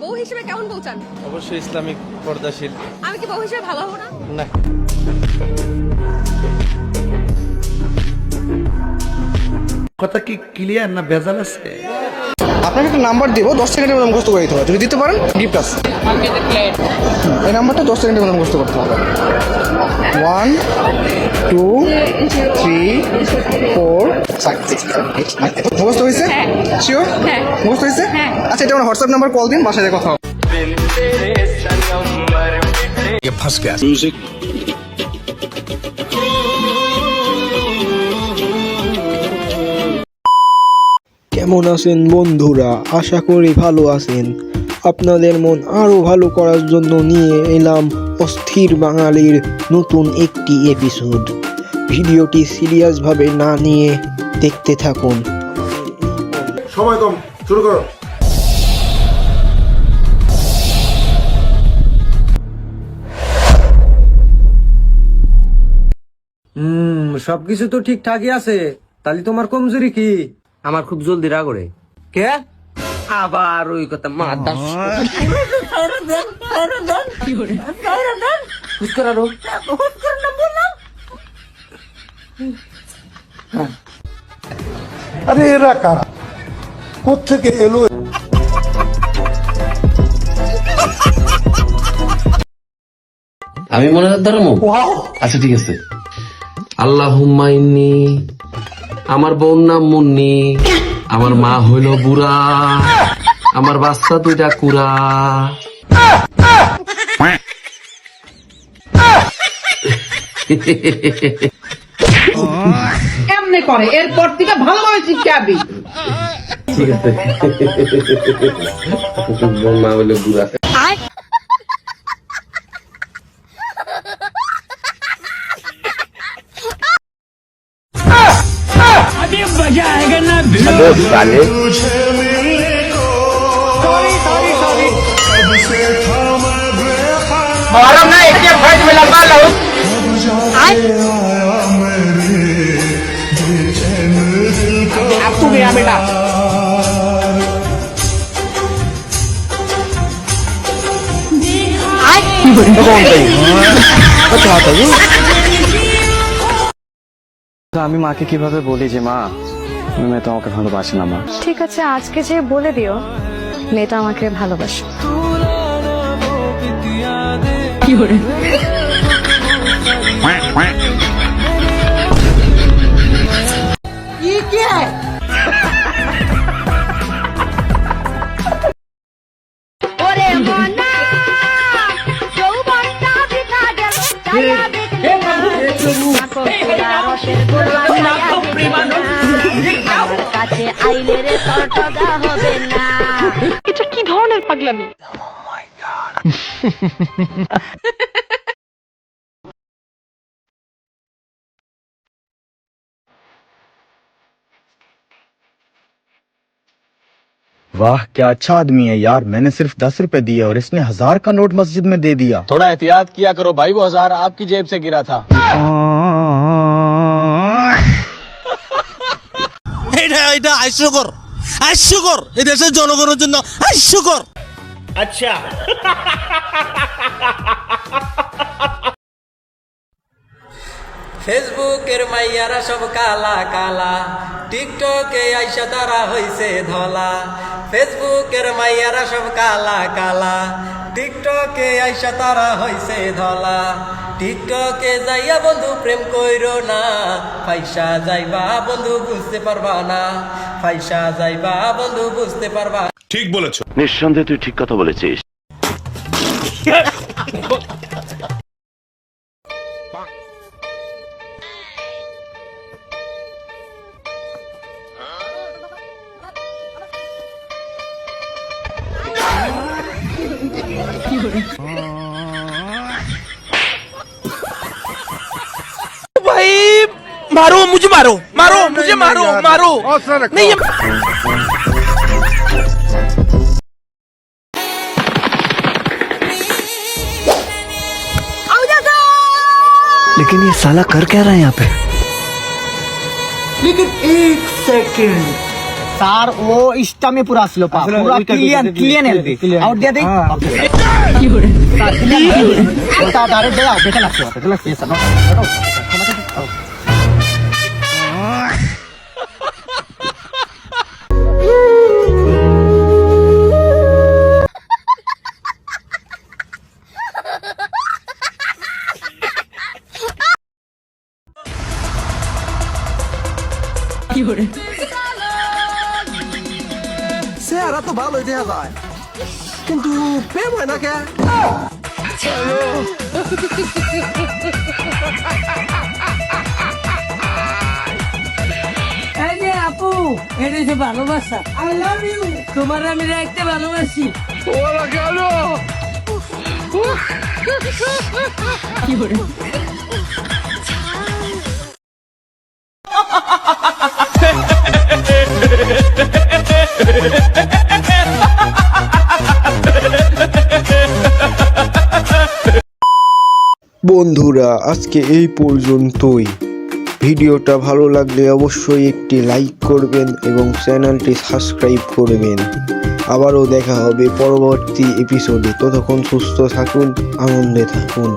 বউ হিসেবে কেমন বউ চান? অবশ্যই ইসলামিক পর্দাশীল। আমি কি বউ হিসেবে ভালো হবো না? না। কথা কি ক্লিয়ার না ভেজাল আছে? আপনাকে একটা নাম্বার দিব, 10 সেকেন্ডের মধ্যে মুখস্থ করে দিতে হবে। যদি দিতে পারেন গিফট আছে। এই নাম্বারটা 10 সেকেন্ডের মধ্যে মুখস্থ করতে হবে। 1 2 3 4 5 6 7 8 9 মুখস্থ হয়েছে? শিওর? মুখস্থ হয়েছে? আচ্ছা, এটা আমার হোয়াটসঅ্যাপ নাম্বার, কল দিন, বাসায় কথা হবে। কেমন আছেন বন্ধুরা? আশা করি ভালো আছেন। আপনাদের মন আরও ভালো করার জন্য নিয়ে এলাম অস্থির বাঙালির নতুন একটি এপিসোড। ভিডিওটি সিরিয়াসভাবে না নিয়ে দেখতে থাকুন। সময় কম, শুরু করো। সবকিছু তো ঠিকঠাকই আছে, তাহলে তোমার কমজোরি কি? আমার খুব জলদি রাগ ওঠে। কে? আবার ওই কথা মাথা আরে এরা কারা, কোত্থেকে এলো? আমি মনে হয় ধর্ম। আচ্ছা ঠিক আছে। আল্লাহুম্মা ইন্নী, আমার বোন নাম মুন্নি, আমার মা হইল বুড়া, আমার বাচ্চা দুইটা কুড়া। এমনি করে, এরপর থেকে ভালোভাবে শিখাবি। ঠিক আছে। বোন মা হইল বুড়া। আমি মাকে কিভাবে বলি যে মা, মেয়ে তো আমাকে ভালোবাসে না। মা ঠিক আছে, আজকে যে বলে দিও মেয়েটা আমাকে ভালোবাসে। কি করে? এটা কি ধরনের পাগলামি? वाह क्या अच्छा आदमी है यार। मैंने सिर्फ 10 रुपए दिए और इसने 1000 का नोट मस्जिद में दे दिया। थोड़ा एहतियात किया करो भाई, वो 1000 आपकी जेब से गिरा था। এটা হাস্যকর, হাস্যকর। এই দেশের জনগণের জন্য হাস্যকর। আচ্ছা, ফেসবুকের মাইয়ারা সব কালা কালা, টিকটকে আইসা তারা হইছে ধলা। ফেসবুকের মাইয়ারা সব কালা কালা, টিকটকে আইসা তারা হইছে ধলা। টিকটকে যাইয়া বন্ধু প্রেম কইরো না, পয়সা যাইবা বন্ধু বুঝতে পারবা না, পয়সা যাইবা বন্ধু বুঝতে পারবা। ঠিক বলেছো। নিঃসন্দেহে তুই ঠিক কথা বলেছিস। भाई मारो मुझे, मारो मारो मुझे, मारो मारो नहीं। लेकिन ये साला कर क्या रहा है यहाँ पे? लेकिन एक सेकंड, স্যার ও ইস্টামে পুরা আসলো পা পুরা ক্লিয়ার এলবি আউট দিয়ে দেই কি করে স্যার ক্লিয়ার ওটা ডাইরেক্ট দেও দেখে লাগছে দেখে লাগছে স্যার চেহারা তো ভালোই দেখা যায় কিন্তু প্রেম হয় না কে এই যে আপু এটা যে ভালোবাসা আই লাভ ইউ তোমার আমি রাখতে ভালোবাসি ওরা গেল কি করে বন্ধুরা আজকে এই পর্যন্তই। ভিডিওটা ভালো লাগলে অবশ্যই একটি লাইক করবেন এবং চ্যানেলটি সাবস্ক্রাইব করবেন। আবারও দেখা হবে পরবর্তী এপিসোডে। ততক্ষণ সুস্থ থাকুন, আনন্দে থাকুন।